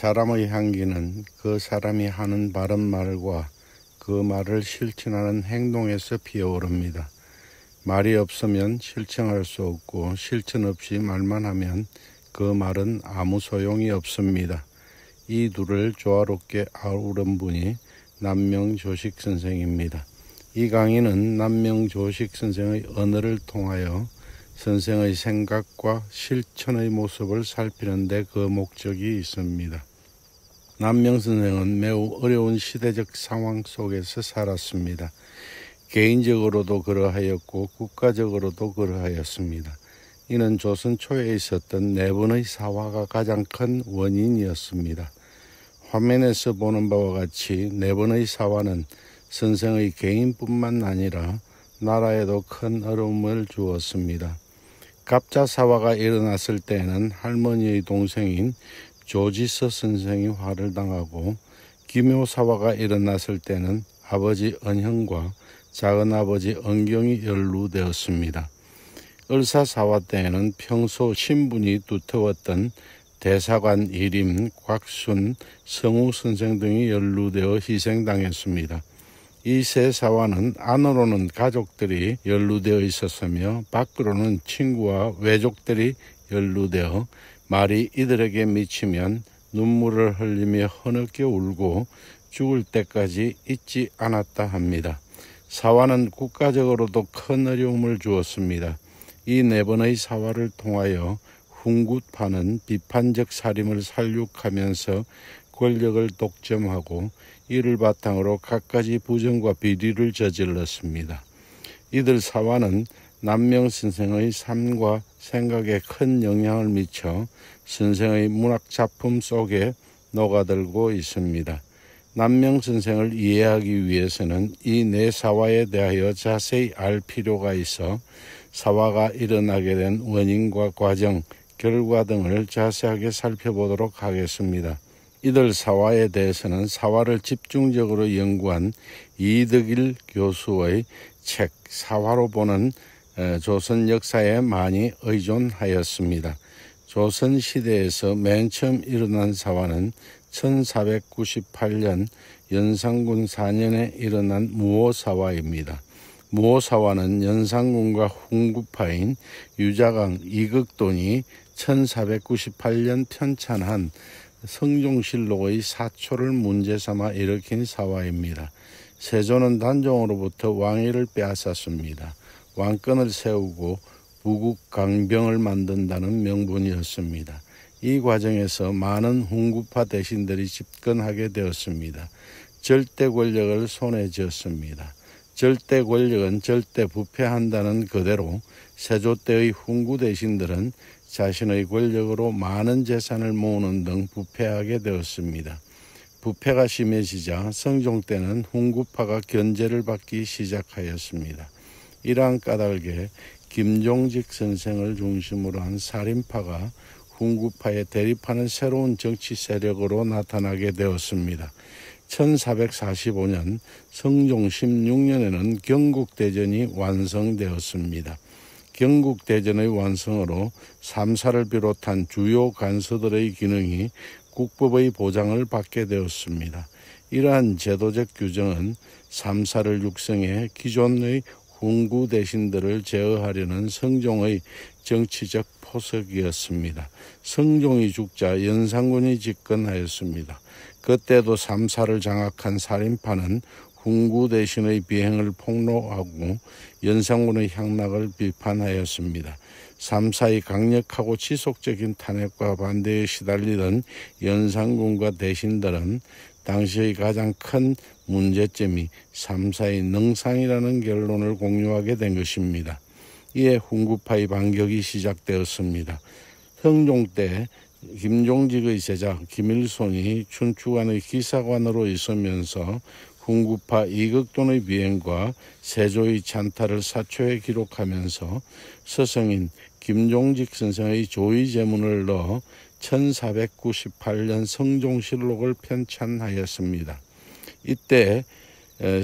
사람의 향기는 그 사람이 하는 바른 말과 그 말을 실천하는 행동에서 피어오릅니다. 말이 없으면 실천할 수 없고 실천 없이 말만 하면 그 말은 아무 소용이 없습니다. 이 둘을 조화롭게 아우른 분이 남명조식 선생입니다. 이 강의는 남명조식 선생의 언어를 통하여 선생의 생각과 실천의 모습을 살피는 데 그 목적이 있습니다. 남명 선생은 매우 어려운 시대적 상황 속에서 살았습니다. 개인적으로도 그러하였고 국가적으로도 그러하였습니다. 이는 조선 초에 있었던 네 번의 사화가 가장 큰 원인이었습니다. 화면에서 보는 바와 같이 네 번의 사화는 선생의 개인뿐만 아니라 나라에도 큰 어려움을 주었습니다. 갑자사화가 일어났을 때에는 할머니의 동생인 조지서 선생이 화를 당하고, 기묘사화가 일어났을 때는 아버지 은형과 작은아버지 은경이 연루되었습니다. 을사사화 때에는 평소 신분이 두터웠던 대사관 일임, 곽순, 성우 선생 등이 연루되어 희생당했습니다. 이 세 사화는 안으로는 가족들이 연루되어 있었으며 밖으로는 친구와 외족들이 연루되어 말이 이들에게 미치면 눈물을 흘리며 흐느껴 울고 죽을 때까지 잊지 않았다 합니다. 사화는 국가적으로도 큰 어려움을 주었습니다. 이 네 번의 사화를 통하여 훈구파는 비판적 살림을 살육하면서 권력을 독점하고 이를 바탕으로 갖가지 부정과 비리를 저질렀습니다. 이들 사화는 남명 선생의 삶과 생각에 큰 영향을 미쳐 선생의 문학작품 속에 녹아들고 있습니다. 남명 선생을 이해하기 위해서는 이 네 사화에 대하여 자세히 알 필요가 있어 사화가 일어나게 된 원인과 과정, 결과 등을 자세하게 살펴보도록 하겠습니다. 이들 사화에 대해서는 사화를 집중적으로 연구한 이덕일 교수의 책 사화로 보는 조선 역사에 많이 의존하였습니다. 조선시대에서 맨 처음 일어난 사화는 1498년 연산군 4년에 일어난 무오사화입니다. 무오사화는 연산군과 훈구파인 유자강 이극돈이 1498년 편찬한 성종실록의 사초를 문제 삼아 일으킨 사화입니다. 세조는 단종으로부터 왕위를 빼앗았습니다. 왕권을 세우고 부국 강병을 만든다는 명분이었습니다. 이 과정에서 많은 훈구파 대신들이 집권하게 되었습니다. 절대 권력을 손에 쥐었습니다. 절대 권력은 절대 부패한다는 그대로 세조 때의 훈구 대신들은 자신의 권력으로 많은 재산을 모으는 등 부패하게 되었습니다. 부패가 심해지자 성종 때는 훈구파가 견제를 받기 시작하였습니다. 이러한 까닭에 김종직 선생을 중심으로 한 살인파가 훈구파에 대립하는 새로운 정치 세력으로 나타나게 되었습니다. 1445년 성종 16년에는 경국대전이 완성되었습니다. 경국대전의 완성으로 삼사를 비롯한 주요 간서들의 기능이 국법의 보장을 받게 되었습니다. 이러한 제도적 규정은 삼사를 육성해 기존의 훈구 대신들을 제어하려는 성종의 정치적 포석이었습니다. 성종이 죽자 연산군이 집권하였습니다. 그때도 삼사를 장악한 살인파는 훈구 대신의 비행을 폭로하고 연산군의 향락을 비판하였습니다. 삼사의 강력하고 지속적인 탄핵과 반대에 시달리던 연산군과 대신들은 당시의 가장 큰 문제점이 삼사의 능상이라는 결론을 공유하게 된 것입니다. 이에 훈구파의 반격이 시작되었습니다. 성종 때 김종직의 제자 김일손이 춘추관의 기사관으로 있으면서 훈구파 이극돈의 비행과 세조의 찬탈을 사초에 기록하면서 서성인 김종직 선생의 조의제문을 넣어 1498년 성종실록을 편찬하였습니다. 이때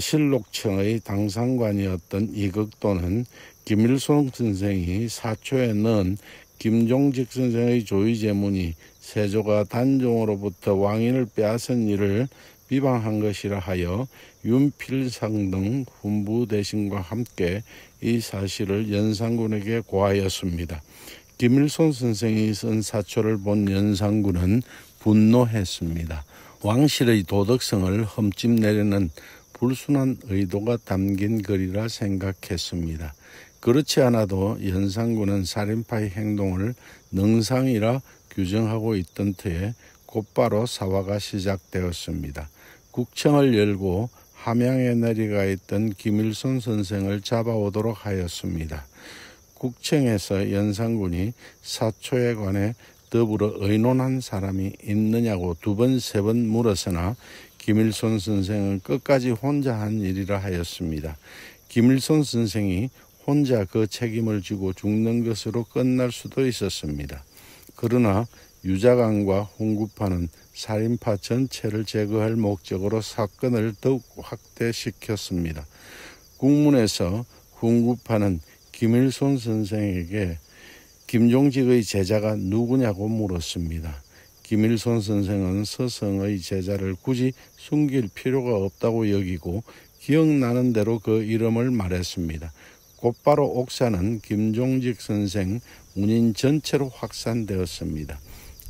실록청의 당상관이었던 이극돈은 김일손 선생이 사초에 넣은 김종직 선생의 조의제문이 세조가 단종으로부터 왕위를 빼앗은 일을 비방한 것이라 하여 윤필상 등 훈부 대신과 함께 이 사실을 연산군에게 고하였습니다. 김일손 선생이 쓴 사초를 본 연산군은 분노했습니다. 왕실의 도덕성을 흠집내려는 불순한 의도가 담긴 글이라 생각했습니다. 그렇지 않아도 연산군은 살인파의 행동을 능상이라 규정하고 있던 터에 곧바로 사화가 시작되었습니다. 국청을 열고 함양에 내려가 있던 김일손 선생을 잡아오도록 하였습니다. 국청에서 연산군이 사초에 관해 더불어 의논한 사람이 있느냐고 2번, 3번 물었으나 김일손 선생은 끝까지 혼자 한 일이라 하였습니다. 김일손 선생이 혼자 그 책임을 지고 죽는 것으로 끝날 수도 있었습니다. 그러나 유자강과 홍구파는 살인파 전체를 제거할 목적으로 사건을 더욱 확대시켰습니다. 국문에서 홍구파는 김일손 선생에게 김종직의 제자가 누구냐고 물었습니다. 김일손 선생은 서성의 제자를 굳이 숨길 필요가 없다고 여기고 기억나는 대로 그 이름을 말했습니다. 곧바로 옥사는 김종직 선생 문인 전체로 확산되었습니다.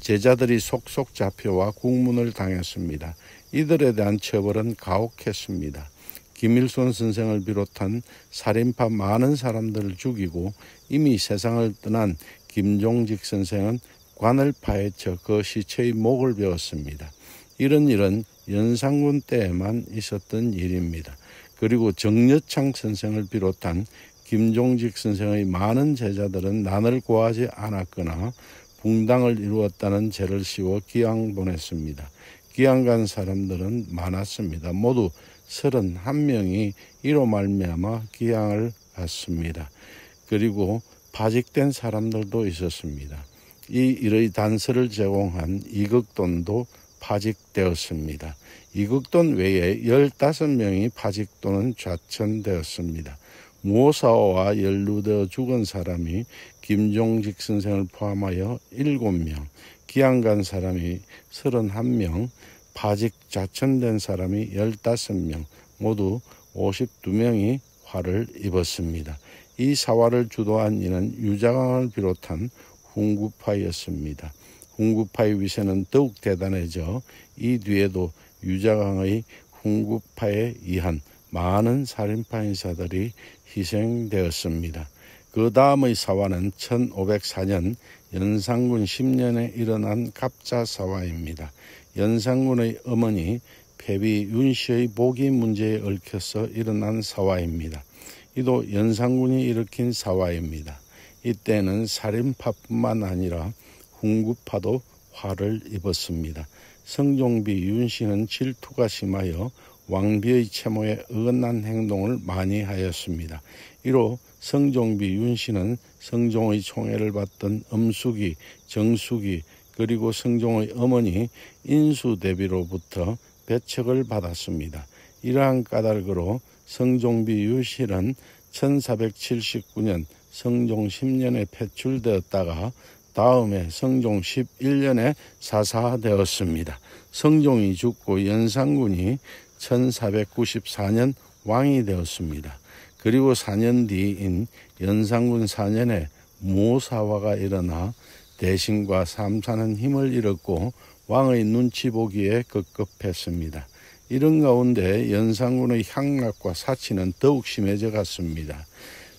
제자들이 속속 잡혀와 국문을 당했습니다. 이들에 대한 처벌은 가혹했습니다. 김일손 선생을 비롯한 살인파 많은 사람들을 죽이고 이미 세상을 떠난 김종직 선생은 관을 파헤쳐 그 시체의 목을 베었습니다. 이런 일은 연산군 때에만 있었던 일입니다. 그리고 정여창 선생을 비롯한 김종직 선생의 많은 제자들은 난을 고하지 않았거나 붕당을 이루었다는 죄를 씌워 기양 보냈습니다. 기양 간 사람들은 많았습니다. 모두 31명이 이로 말미암아 기양을 갔습니다. 그리고 파직된 사람들도 있었습니다. 이 일의 단서를 제공한 이극돈도 파직되었습니다. 이극돈 외에 15명이 파직 또는 좌천되었습니다. 무오사오와 연루되어 죽은 사람이 김종직 선생을 포함하여 7명, 기양간 사람이 31명, 파직 좌천된 사람이 15명, 모두 52명이 화를 입었습니다. 이 사화를 주도한 이는 유자강을 비롯한 훈구파였습니다. 훈구파의 위세는 더욱 대단해져 이 뒤에도 유자강의 훈구파에 의한 많은 살인파 인사들이 희생되었습니다. 그 다음의 사화는 1504년 연산군 10년에 일어난 갑자사화입니다. 연산군의 어머니 패비 윤씨의 복위 문제에 얽혀서 일어난 사화입니다. 이도 연산군이 일으킨 사화입니다. 이때는 살인파뿐만 아니라 훈구파도 화를 입었습니다. 성종비 윤씨는 질투가 심하여 왕비의 채모에 어긋난 행동을 많이 하였습니다. 이로 성종비 윤씨는 성종의 총애를 받던 엄숙이, 정숙이 그리고 성종의 어머니 인수대비로부터 배척을 받았습니다. 이러한 까닭으로 성종비 윤씨는 1479년 성종 10년에 폐출되었다가 다음에 성종 11년에 사사되었습니다. 성종이 죽고 연산군이 1494년 왕이 되었습니다. 그리고 4년 뒤인 연산군 4년에 무사화가 일어나 대신과 삼사는 힘을 잃었고 왕의 눈치 보기에 급급했습니다. 이런 가운데 연산군의 향락과 사치는 더욱 심해져 갔습니다.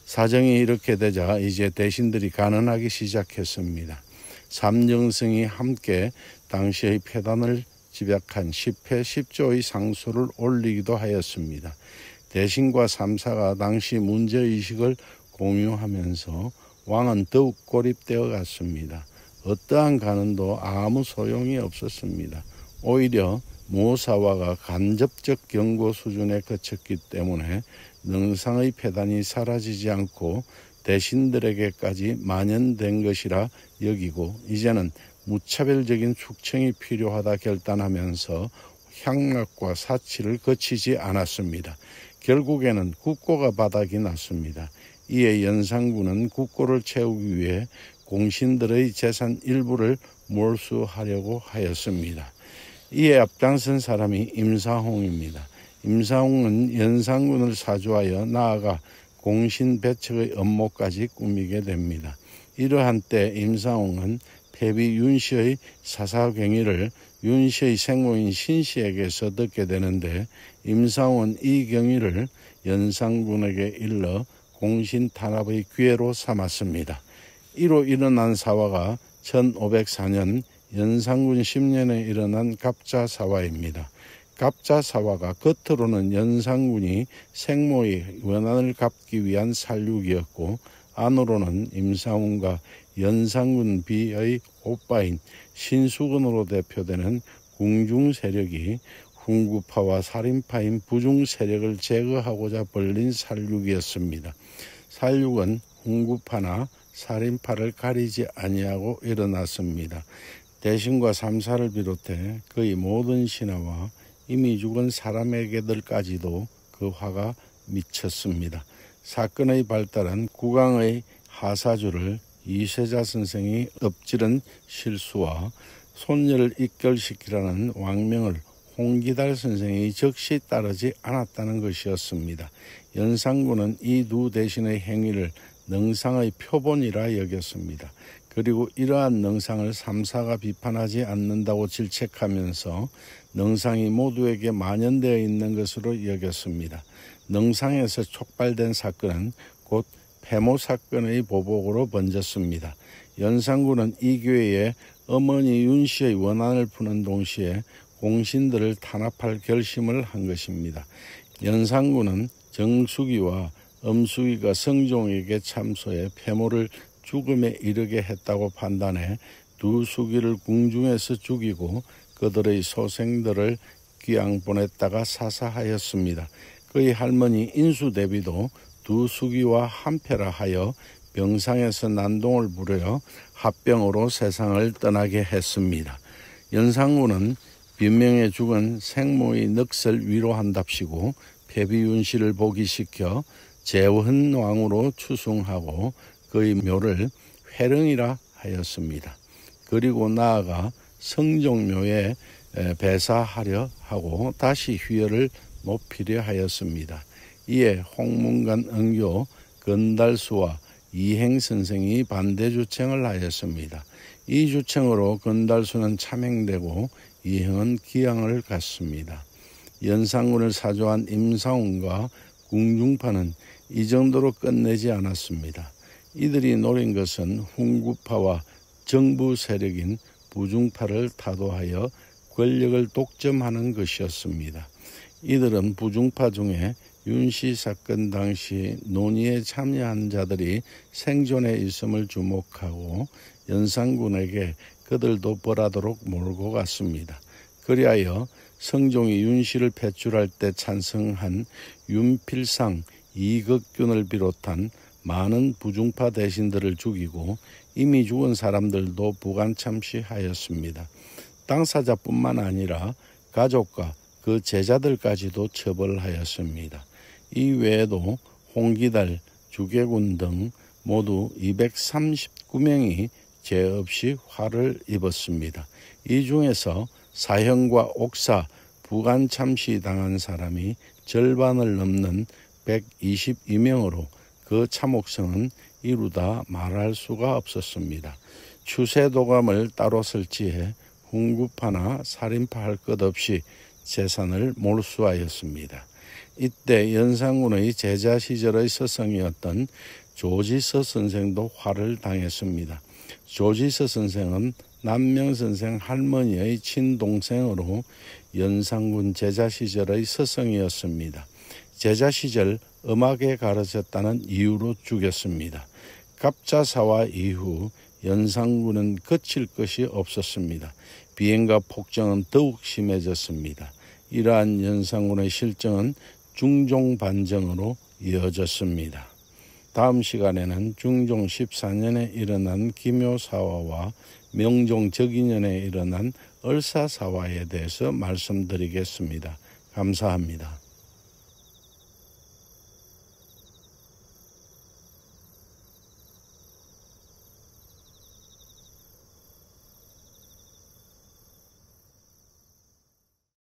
사정이 이렇게 되자 이제 대신들이 가난하기 시작했습니다. 삼정승이 함께 당시의 폐단을 집약한 10회 10조의 상소를 올리기도 하였습니다. 대신과 삼사가 당시 문제의식을 공유하면서 왕은 더욱 고립되어 갔습니다. 어떠한 간언도 아무 소용이 없었습니다. 오히려 무사화가 간접적 경고 수준에 그쳤기 때문에 능상의 폐단이 사라지지 않고 대신들에게까지 만연된 것이라 여기고 이제는 무차별적인 숙청이 필요하다 결단하면서 향락과 사치를 거치지 않았습니다. 결국에는 국고가 바닥이 났습니다. 이에 연산군은 국고를 채우기 위해 공신들의 재산 일부를 몰수하려고 하였습니다. 이에 앞장선 사람이 임사홍입니다. 임사홍은 연산군을 사주하여 나아가 공신 배척의 업무까지 꾸미게 됩니다. 이러한 때 임사홍은 패비 윤씨의 사사경위를 윤씨의 생모인 신씨에게서 듣게 되는데 임사홍은 이 경위를 연산군에게 일러 공신 탄압의 기회로 삼았습니다. 이로 일어난 사화가 1504년 연산군 10년에 일어난 갑자사화입니다. 갑자사화가 겉으로는 연산군이 생모의 원한을 갚기 위한 살육이었고 안으로는 임사홍과 연산군 비의 오빠인 신수군으로 대표되는 궁중 세력이 훈구파와 살인파인 부중 세력을 제거하고자 벌린 살육이었습니다. 살육은 훈구파나 살인파를 가리지 아니하고 일어났습니다. 대신과 삼사를 비롯해 거의 모든 신하와 이미 죽은 사람에게들까지도 그 화가 미쳤습니다. 사건의 발달은 국왕의 하사주를 이세자 선생이 엎지른 실수와 손녀를 입결시키라는 왕명을 홍기달 선생이 적시 따르지 않았다는 것이었습니다. 연산군은 이 두 대신의 행위를 능상의 표본이라 여겼습니다. 그리고 이러한 능상을 삼사가 비판하지 않는다고 질책하면서 능상이 모두에게 만연되어 있는 것으로 여겼습니다. 능상에서 촉발된 사건은 곧 폐모 사건의 보복으로 번졌습니다. 연산군은 이 기회에 어머니 윤씨의 원한을 푸는 동시에 공신들을 탄압할 결심을 한 것입니다. 연산군은 정숙이와 엄숙이가 성종에게 참소해 폐모를 죽음에 이르게 했다고 판단해 두 수기를 궁중에서 죽이고 그들의 소생들을 귀양 보냈다가 사사하였습니다. 그의 할머니 인수대비도 두 수기와 한패라 하여 병상에서 난동을 부려 합병으로 세상을 떠나게 했습니다. 연산군은 빈명에 죽은 생모의 넋을 위로한답시고 패비윤씨를 복위시켜 재헌왕으로 추승하고 그의 묘를 회릉이라 하였습니다. 그리고 나아가 성종묘에 배사하려 하고 다시 휘하를 높이려 하였습니다. 이에 홍문관 응교 건달수와 이행선생이 반대 주청을 하였습니다. 이 주청으로 건달수는 참행되고 이행은 기양을 갖습니다. 연산군을 사주한 임사홍과 궁중파는 이 정도로 끝내지 않았습니다. 이들이 노린 것은 훈구파와 정부 세력인 부중파를 타도하여 권력을 독점하는 것이었습니다. 이들은 부중파 중에 윤씨 사건 당시 논의에 참여한 자들이 생존에 있음을 주목하고 연산군에게 그들도 벌하도록 몰고 갔습니다. 그리하여 성종이 윤씨를 배출할 때 찬성한 윤필상, 이극균을 비롯한 많은 부중파 대신들을 죽이고 이미 죽은 사람들도 부관참시하였습니다. 당사자뿐만 아니라 가족과 그 제자들까지도 처벌하였습니다. 이 외에도 홍기달, 주계군 등 모두 239명이 죄 없이 화를 입었습니다. 이 중에서 사형과 옥사, 부관참시 당한 사람이 절반을 넘는 122명으로 그 참혹성은 이루다 말할 수가 없었습니다. 추세도감을 따로 설치해 훈구파나 살인파 할 것 없이 재산을 몰수하였습니다. 이때 연산군의 제자 시절의 스승이었던 조지서 선생도 화를 당했습니다. 조지서 선생은 남명선생 할머니의 친동생으로 연산군 제자 시절의 스승이었습니다. 제자 시절 음악에 가르쳤다는 이유로 죽였습니다. 갑자사화 이후 연산군은 그칠 것이 없었습니다. 비행과 폭정은 더욱 심해졌습니다. 이러한 연산군의 실정은 중종반정으로 이어졌습니다. 다음 시간에는 중종 14년에 일어난 기묘사화와 명종 적인년에 일어난 을사사화에 대해서 말씀드리겠습니다. 감사합니다.